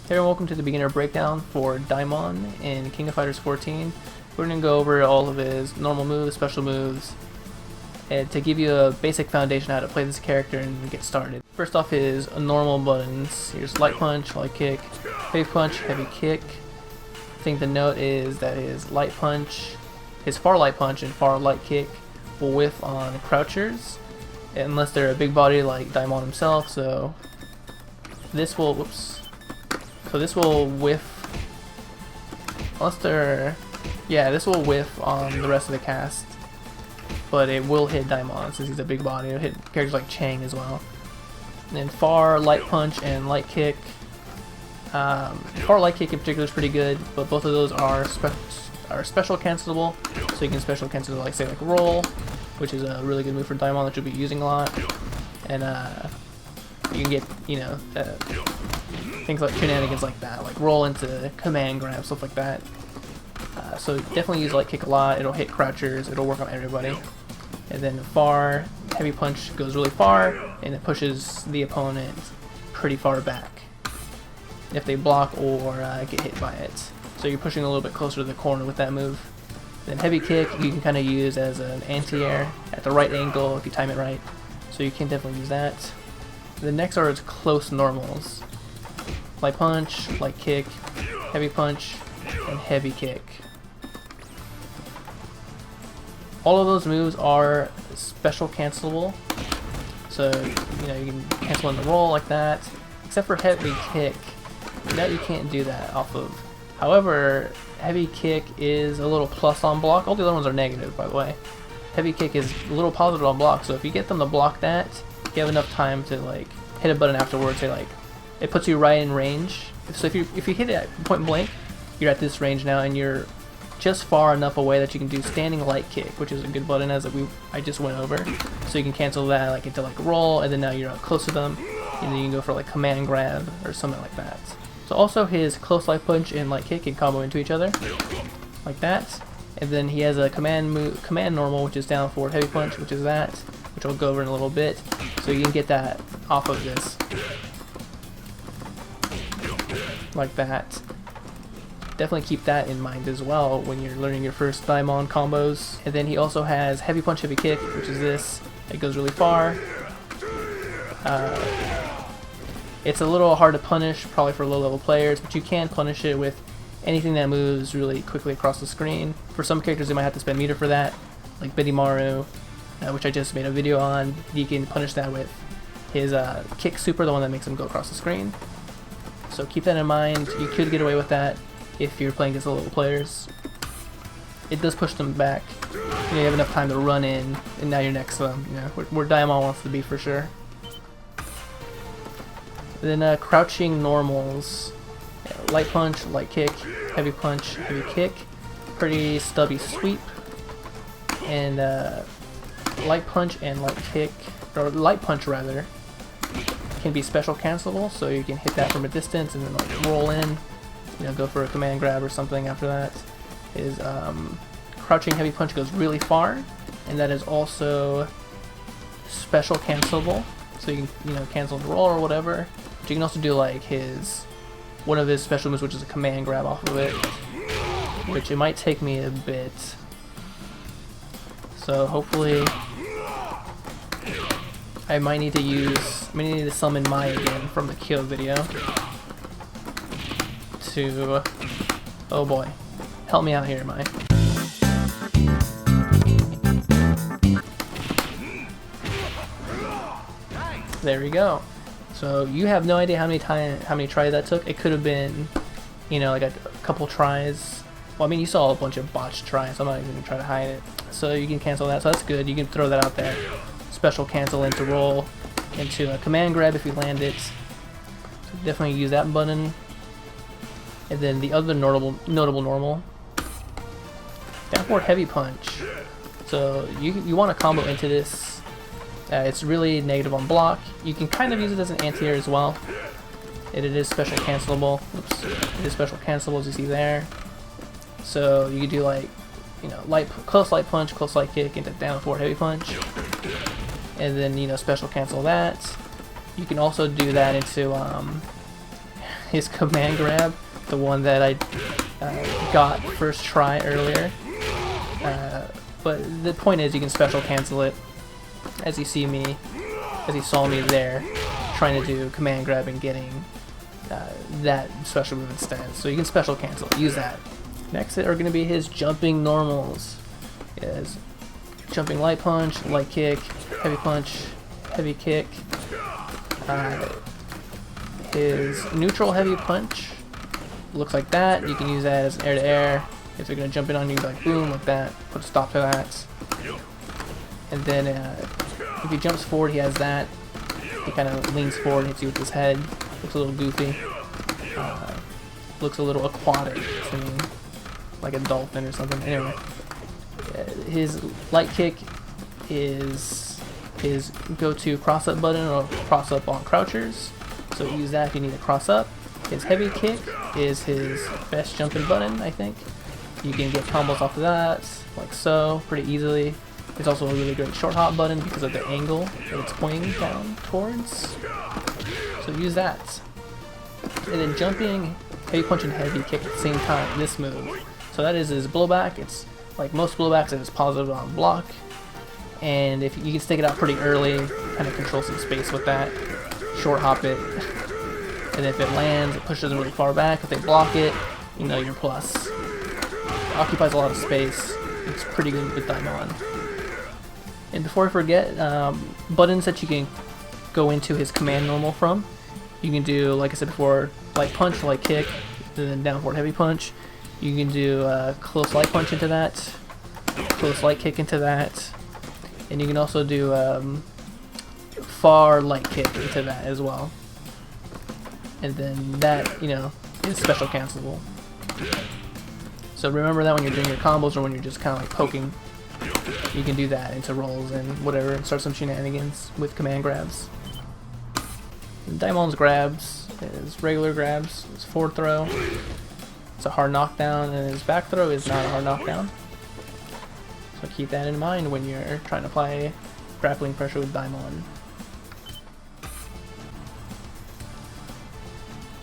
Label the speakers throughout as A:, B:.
A: Hey everyone, welcome to the beginner breakdown for Daimon in King of Fighters 14. We're going to go over all of his normal moves, special moves, and to give you a basic foundation how to play this character and get started. First off, his normal buttons. Here's light punch, light kick, heavy punch, heavy kick. The thing to note is that his light punch, his far light punch and far light kick will whiff on crouchers, unless they're a big body like Daimon himself. So this will, this will whiff, unless they're, this will whiff on the rest of the cast, but it will hit Daimon since he's a big body. It'll hit characters like Chang as well. And then far light punch and light kick. Far light kick in particular is pretty good, but both of those are special cancelable, so you can special cancel like roll, which is a really good move for Daimon that you'll be using a lot, and you can get things like shenanigans like that, like roll into command grab, stuff like that. So definitely use light kick a lot. It'll hit crouchers, it'll work on everybody. And then far heavy punch goes really far, and it pushes the opponent pretty far back if they block or get hit by it. So you're pushing a little bit closer to the corner with that move. Then heavy kick you can kind of use as an anti-air at the right angle if you time it right. So you can definitely use that. The next are its close normals. Light punch, light kick, heavy punch, and heavy kick. All of those moves are special cancelable. So, you can cancel in the roll like that, except for heavy kick. That you can't do that off of. However, heavy kick is a little plus on block. All the other ones are negative, by the way. Heavy kick is a little positive on block, so if you get them to block that, you have enough time to hit a button afterwards. Say it puts you right in range. So if you hit it at point blank, you're at this range now, and you're just far enough away that you can do standing light kick, which is a good button as I just went over. So you can cancel that into roll, and then now you're up close to them, and then you can go for command grab or something like that. So also his close light punch and light kick can combo into each other like that. And then he has a command normal, which is down forward heavy punch, which is that, which I'll go over in a little bit. So you can get that off of this like that. Definitely keep that in mind as well when you're learning your first Daimon combos. And then he also has heavy punch, heavy kick, which is this. It goes really far. It's a little hard to punish, probably for low-level players, but you can punish it with anything that moves really quickly across the screen. For some characters, they might have to spend meter for that, like Biddymaru, which I just made a video on. You can punish that with his kick super, the one that makes him go across the screen. So keep that in mind. You could get away with that if you're playing against low-level players. It does push them back. You have enough time to run in, and now you're next to them. Where Daimon wants to be for sure. Then crouching normals, light punch, light kick, heavy punch, heavy kick, pretty stubby sweep, and light punch and light kick, or light punch rather, can be special cancelable, so you can hit that from a distance and then roll in, go for a command grab or something after that. His crouching heavy punch goes really far, and that is also special cancelable, so you can cancel the roll or whatever. But you can also do one of his special moves, which is a command grab off of it, which it might take me a bit. So hopefully I might need to summon Mai again from the Kyo video to, oh boy, help me out here, Mai. There we go. So you have no idea how many tries that took. It could have been, a couple tries. Well, I mean, you saw a bunch of botched tries, so I'm not even gonna try to hide it. So you can cancel that, so that's good. You can throw that out there. Special cancel into roll, into a command grab if you land it. So definitely use that button. And then the other notable normal, down forward heavy punch. So you want to combo into this. It's really negative on block. You can kind of use it as an anti-air as well. It is special cancelable. Oops. It is special cancelable, as you see there. So you can do close light punch, close light kick into down forward heavy punch, and then special cancel that. You can also do that into his command grab, the one that I got first try earlier. But the point is, you can special cancel it, as you saw me there, trying to do command grab and getting that special move instead. So you can special cancel, use that. Next are going to be his jumping normals. Is jumping light punch, light kick, heavy punch, heavy kick. His neutral heavy punch looks like that. You can use that as air to air. If they're going to jump in on you, like boom, like that. Put a stop to that. And then if he jumps forward, he has that. He kind of leans forward, hits you with his head. Looks a little goofy. Looks a little aquatic to me, like a dolphin or something. Anyway, his light kick is his go-to cross-up button or cross-up on crouchers. So use that if you need to cross up. His heavy kick is his best jumping button, I think. You can get combos off of that, like so, pretty easily. It's also a really great short hop button because of the angle that it's pointing down towards. So use that. And then jumping, heavy punch and heavy kick at the same time, this move. So that is his blowback. It's like most blowbacks, it's positive on block. And if you can stick it out pretty early, kind of control some space with that. Short hop it. And if it lands, it pushes them really far back. If they block it, you know you're plus. It occupies a lot of space. It's pretty good with Daimon. And before I forget, buttons that you can go into his command normal from. You can do, like I said before, light punch, light kick, and then down forward heavy punch. You can do close light punch into that, close light kick into that, and you can also do far light kick into that as well. And then that, you know, is special cancelable. So remember that when you're doing your combos or when you're just kind of like poking, you can do that into rolls and whatever and start some shenanigans with command grabs. And Daimon's grabs is regular grabs, it's forward throw, it's a hard knockdown, and his back throw is not a hard knockdown. So keep that in mind when you're trying to apply grappling pressure with Daimon.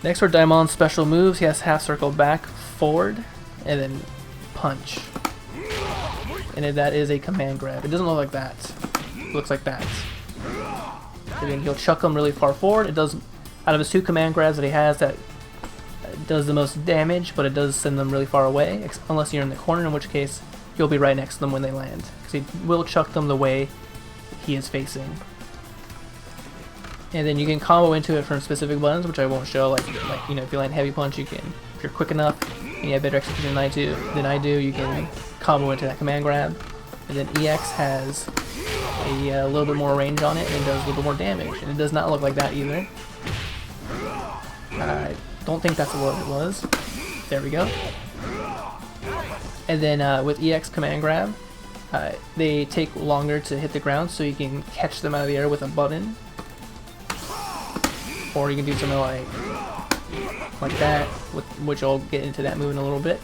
A: Next are Daimon's special moves. He has half circle back, forward, and then punch. And that is a command grab. It doesn't look like that. It looks like that. And then he'll chuck them really far forward. It does, out of his two command grabs that he has, that does the most damage, but it does send them really far away, unless you're in the corner, in which case you'll be right next to them when they land. Because he will chuck them the way he is facing. And then you can combo into it from specific buttons, which I won't show. Like you know, if you land heavy punch, you can, if you're quick enough and you have better execution than I do, you can combo into that command grab. And then EX has a little bit more range on it, and it does a little bit more damage. And it does not look like that either. I don't think that's what it was. There we go. And then with EX command grab, they take longer to hit the ground, so you can catch them out of the air with a button. Or you can do something like that, which I'll get into that move in a little bit.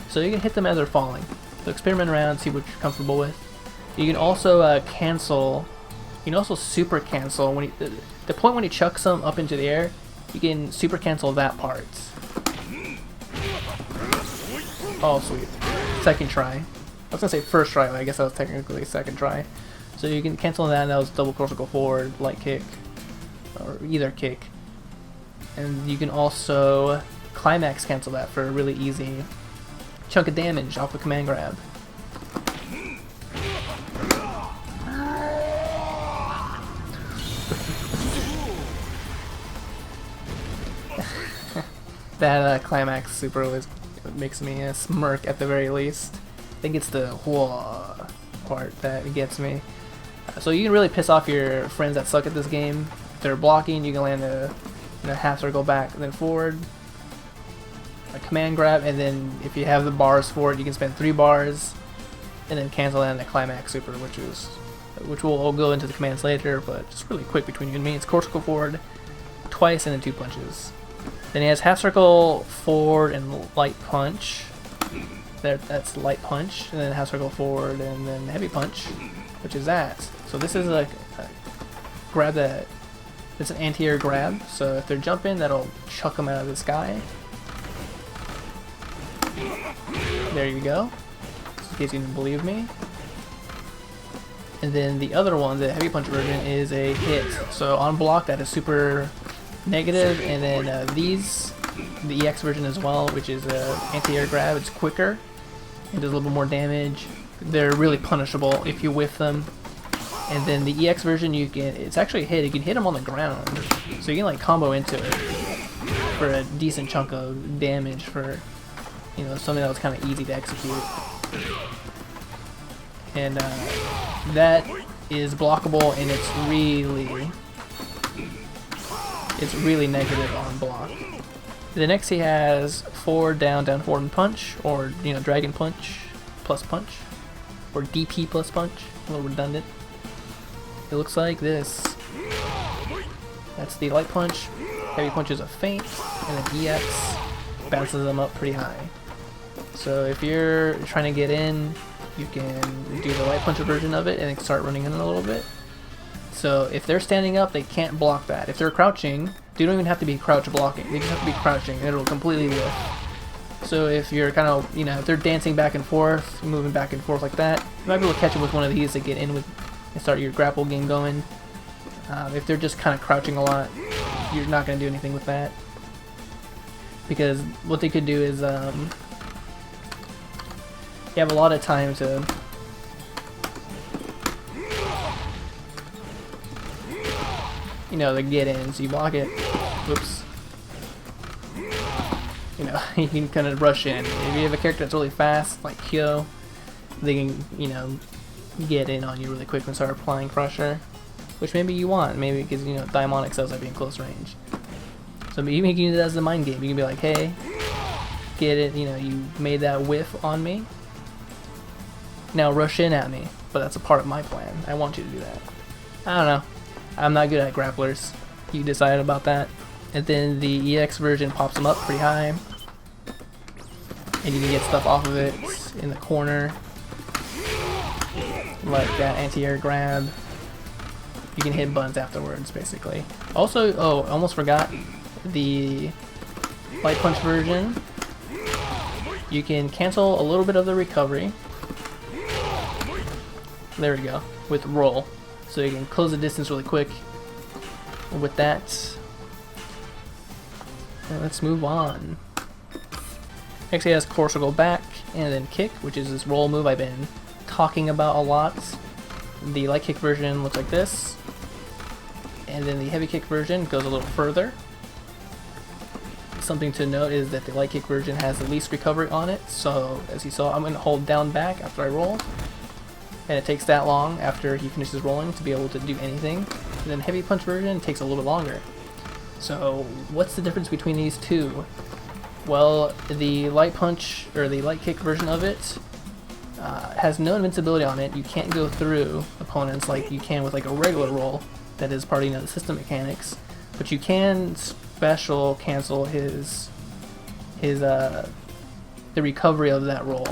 A: So you can hit them as they're falling. So experiment around, see what you're comfortable with. You can also cancel. You can also super cancel when the point when he chucks them up into the air. You can super cancel that part. Oh sweet! Second try. I was gonna say first try, but I guess that was technically second try. So you can cancel that. And that was double critical forward, light kick, or either kick. And you can also Climax cancel that for a really easy chunk of damage off a command grab. That Climax super always makes me smirk at the very least. I think it's the whoa part that gets me. So you can really piss off your friends that suck at this game. If they're blocking, you can land a half circle back and then forward, a command grab, and then if you have the bars for it, you can spend 3 bars and then cancel that in the Climax super, which we'll go into the commands later, but just really quick between you and me. It's cortical forward twice and then 2 punches. Then he has half circle forward and light punch. That's light punch, and then half circle forward and then heavy punch, which is that. So this is a grab that It's an anti-air grab, so if they're jumping, that'll chuck them out of the sky. There you go, just in case you didn't believe me. And then the other one, the heavy punch version, is a hit. So on block, that is super negative, and then these, the EX version as well, which is a anti-air grab, it's quicker, it does a little bit more damage. They're really punishable if you whiff them. And then the EX version, you can, it's actually a hit, you can hit them on the ground, so you can like combo into it for a decent chunk of damage for, you know, something that was kind of easy to execute. And that is blockable, and it's really negative on block. The next he has 4 down, down forward and punch, or you know, dragon punch plus punch, or DP plus punch, a little redundant. It looks like this. That's the light punch. Heavy punch is a feint, and then EX bounces them up pretty high. So if you're trying to get in, you can do the light punch version of it and start running in a little bit. So if they're standing up, they can't block that. If they're crouching, they don't even have to be crouch blocking. They just have to be crouching, and it'll completely whiff. So if you're kind of, you know, if they're dancing back and forth, moving back and forth like that, you might be able to catch them with one of these to get in with and start your grapple game going. If they're just kind of crouching a lot, you're not going to do anything with that. Because what they could do is, you have a lot of time to get in, so you block it. Whoops. You know, you can kind of rush in. If you have a character that's really fast, like Kyo, they can, you know, get in on you really quick and start applying pressure, which maybe you want, maybe because, you know, Daimon excels at being close range. So you can use it as a mind game. You can be like, hey, get it, you know, you made that whiff on me. Now rush in at me, but that's a part of my plan. I want you to do that. I don't know. I'm not good at grapplers. You decide about that. And then the EX version pops them up pretty high. And you can get stuff off of it in the corner. Like that anti-air grab. You can hit buttons afterwards, basically. Also, oh, I almost forgot. The light punch version, you can cancel a little bit of the recovery. There we go, with roll. So you can close the distance really quick with that. And let's move on. Next he has core circle back, and then kick, which is this roll move I've been talking about a lot. The light kick version looks like this. And then the heavy kick version goes a little further. Something to note is that the light kick version has the least recovery on it, so as you saw, I'm going to hold down back after I roll. And it takes that long after he finishes rolling to be able to do anything. And then heavy punch version takes a little bit longer. So what's the difference between these two? Well, the light punch, or the light kick version of it, has no invincibility on it. You can't go through opponents like you can with like a regular roll that is part of, you know, the system mechanics. But you can special cancel the recovery of that roll.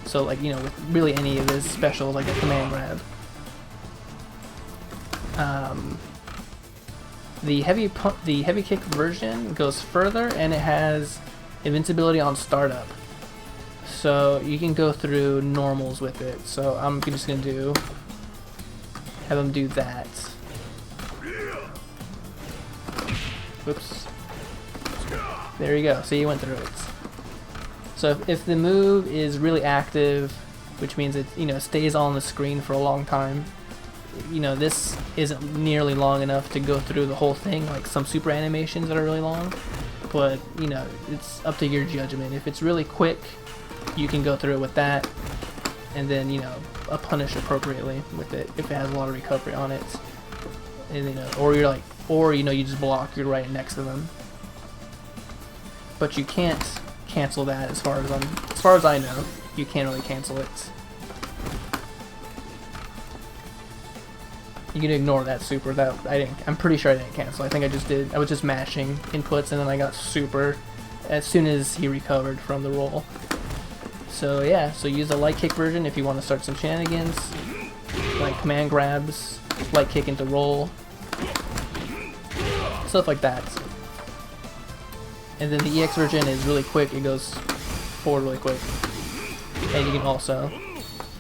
A: So like, you know, with really any of his specials, like a command grab. The heavy kick version goes further, and it has invincibility on startup. So you can go through normals with it. So I'm just gonna have him do that. Whoops. There you go. So you went through it. So if the move is really active, which means it, you know, stays on the screen for a long time, you know, this isn't nearly long enough to go through the whole thing like some super animations that are really long. But, you know, it's up to your judgment. If it's really quick, you can go through it with that, and then, you know, punish appropriately with it if it has a lot of recovery on it. And, you know, or you know, you just block, you're right next to them. But you can't cancel that as far as I know. You can't really cancel it. You can ignore that super. I'm pretty sure I didn't cancel. I think I was just mashing inputs, and then I got super as soon as he recovered from the roll. So yeah, so use the light kick version if you want to start some shenanigans, like command grabs, light kick into roll. stuff like that. And then the EX version is really quick, it goes forward really quick. And you can also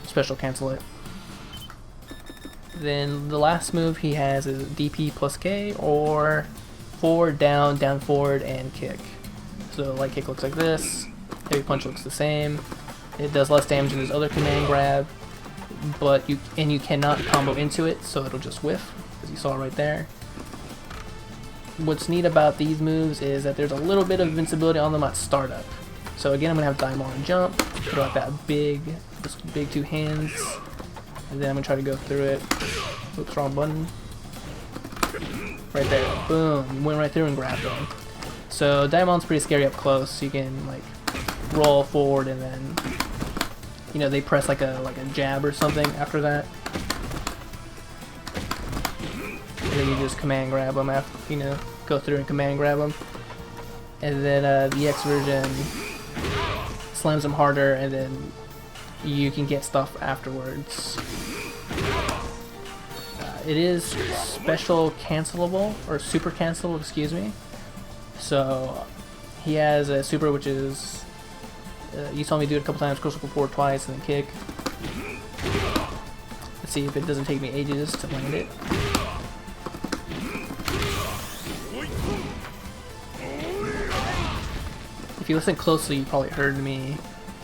A: special cancel it. Then the last move he has is DP+K, or forward, down, down forward, and kick. So light kick looks like this, heavy punch looks the same. It does less damage than his other command grab, but you cannot combo into it, so it'll just whiff, as you saw right there. What's neat about these moves is that there's a little bit of invincibility on them at startup. So again, I'm gonna have Daimon jump, throw out that big 2 hands, and then I'm gonna try to go through it. Oops, wrong button. Right there, boom, went right through and grabbed them. So Daimon's pretty scary up close. You can like roll forward and then, you know, they press like a jab or something after that. And then you just command grab them after, you know, go through and command grab them. And then the X version slams them harder, and then you can get stuff afterwards. It is special cancelable, or super cancelable, excuse me. So he has a super which is, you saw me do it a couple times, critical forward twice and then kick. Let's see if it doesn't take me ages to land it. If you listen closely, you probably heard me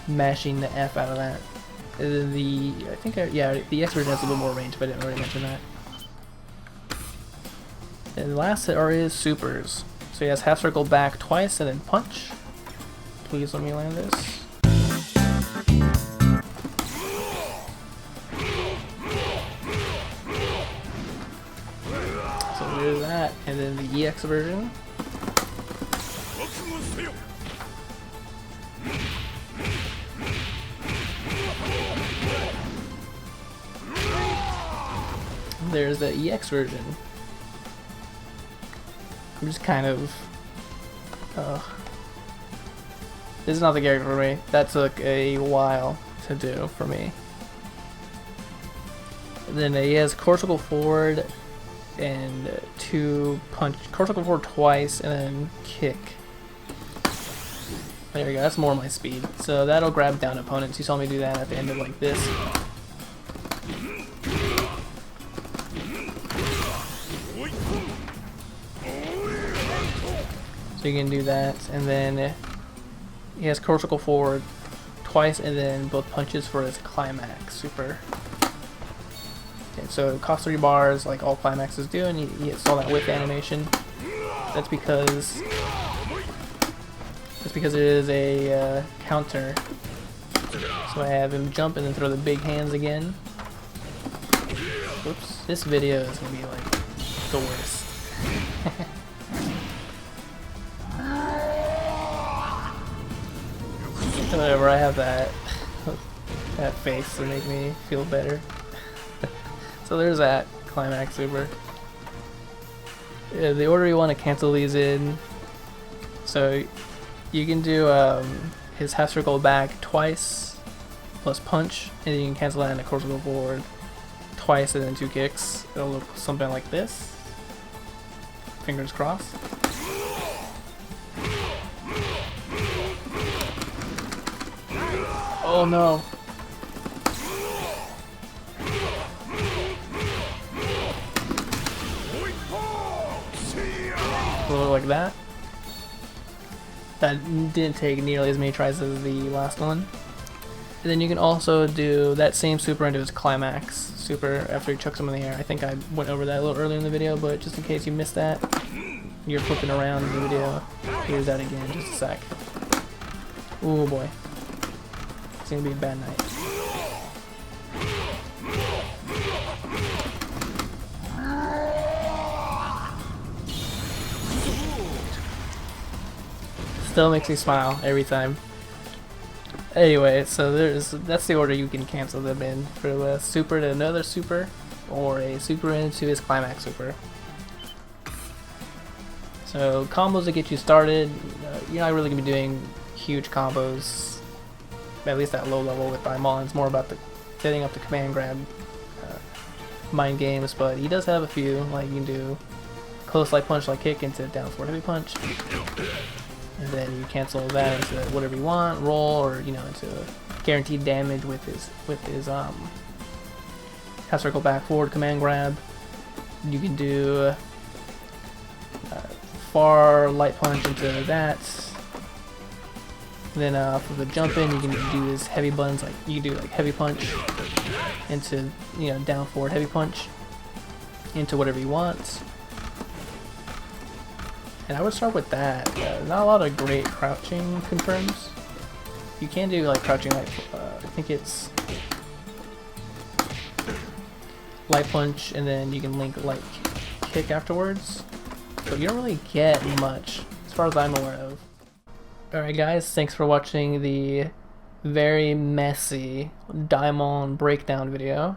A: mashing the F out of that. The X version has a little more range, but I didn't already mention that. And the last are his supers. So he has half circle back twice and then punch. Please let me land this. So there's that, and then the EX version. There's the EX version. I'm just kind of... this is not the character for me. That took a while to do for me. And then he has cortical forward and 2 punch. Cortical forward twice and then kick. There we go, that's more my speed. So that'll grab down opponents. You saw me do that at the end of like this. So you can do that, and then he has cortical forward twice and then both punches for his Climax super. Okay, so it costs 3 bars like all Climaxes do, and you saw that whip animation. That's because it is a counter. So I have him jump and then throw the big hands again. Oops, this video is gonna be like the worst. Whatever, I have that face to make me feel better. So there's that Climax super. The order you want to cancel these in. So you can do his half circle back twice plus punch, and then you can cancel that in a cortical forward twice and then 2 kicks. It'll look something like this. Fingers crossed. Oh no. A little like that. That didn't take nearly as many tries as the last one. And then you can also do that same super into his Climax super after he chucks him in the air. I think I went over that a little earlier in the video, but just in case you missed that, you're flipping around in the video. Here's that again, just a sec. Ooh boy. It's gonna be a bad night. Still makes me smile every time. Anyway, so that's the order you can cancel them in, for a super to another super, or a super into his Climax super. So combos that get you started, you're not really gonna be doing huge combos. At least at low level with Daimon. It's more about the setting up the command grab mind games, but he does have a few. Like you can do close light punch like kick into down forward heavy punch, and then you cancel that into whatever you want, roll, or you know, into guaranteed damage with his half circle back forward command grab. You can do far light punch into that. Then for the jump in, you can do his heavy buttons, like you can do like heavy punch into, you know, down forward heavy punch into whatever you want. And I would start with that. Not a lot of great crouching confirms. You can do like crouching, like I think it's light punch, and then you can link light kick afterwards. But you don't really get much, as far as I'm aware of. Alright guys, thanks for watching the very messy Daimon breakdown video.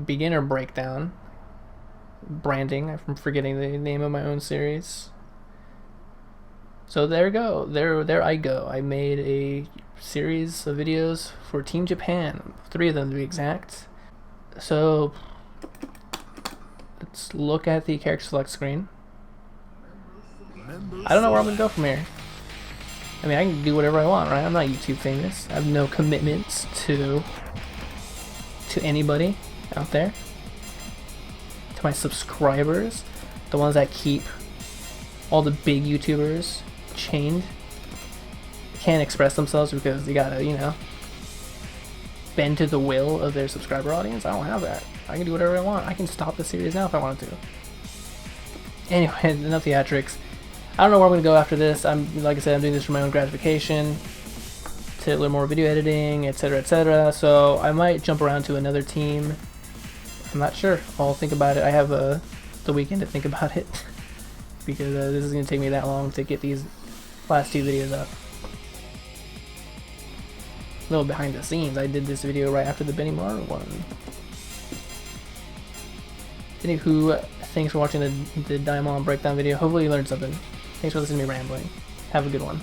A: Beginner breakdown. Branding, I'm forgetting the name of my own series. So there I go. I made a series of videos for Team Japan, 3 of them to be exact. So let's look at the character select screen. I don't know where I'm gonna go from here. I mean, I can do whatever I want, right? I'm not YouTube famous. I have no commitments to anybody out there. To my subscribers, the ones that keep all the big YouTubers chained, can't express themselves because they gotta, you know, bend to the will of their subscriber audience. I don't have that. I can do whatever I want. I can stop the series now if I wanted to. Anyway, enough theatrics. I don't know where I'm gonna go after this. Like I said, I'm doing this for my own gratification, to learn more video editing, etc., etc. So I might jump around to another team. I'm not sure. I'll think about it. I have the weekend to think about it because this is gonna take me that long to get these last 2 videos up. A little behind the scenes. I did this video right after the Benny Mar one. Anywho, thanks for watching the Daimon breakdown video. Hopefully you learned something. Thanks for listening to me rambling. Have a good one.